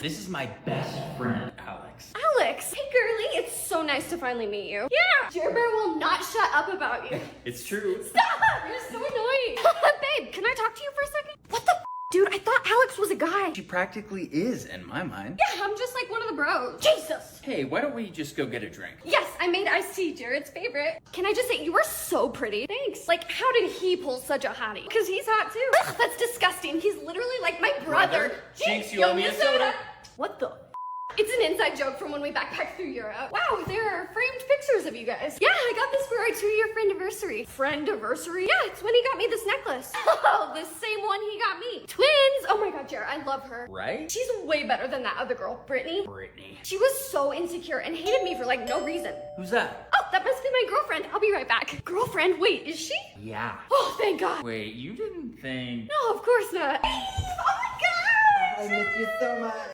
This is my best friend, Alex. Alex! Hey, girly, it's so nice to finally meet you. Yeah! Jer Bear will not shut up about you. It's true. Stop! You're so annoying. Babe, can I talk to you for a second? What the Dude, I thought Alex was a guy. She practically is in my mind. Yeah, I'm just like one of the bros. Jesus! Hey, why don't we just go get a drink? Yes, I made iced tea, Jared's favorite. Can I just say, you are so pretty. Thanks. Like, how did he pull such a hottie? Because he's hot too. Ugh, that's disgusting. He's literally like my brother. Jinx, you owe me a soda. What the? It's an inside joke from when we backpacked through Europe. Wow, there are framed pictures of you guys. Yeah, I got this for our 2-year friendiversary. Friendiversary? Yeah, it's when he got me this necklace. Oh, the same one he got me. Twins! Oh my god, Jared, I love her. Right? She's way better than that other girl, Brittany. Brittany. She was so insecure and hated me for like no reason. Who's that? Oh, that must be my girlfriend. I'll be right back. Girlfriend? Wait, is she? Yeah. Oh, thank God. Wait, you didn't think... No, of course not. Oh my God! I miss you so much.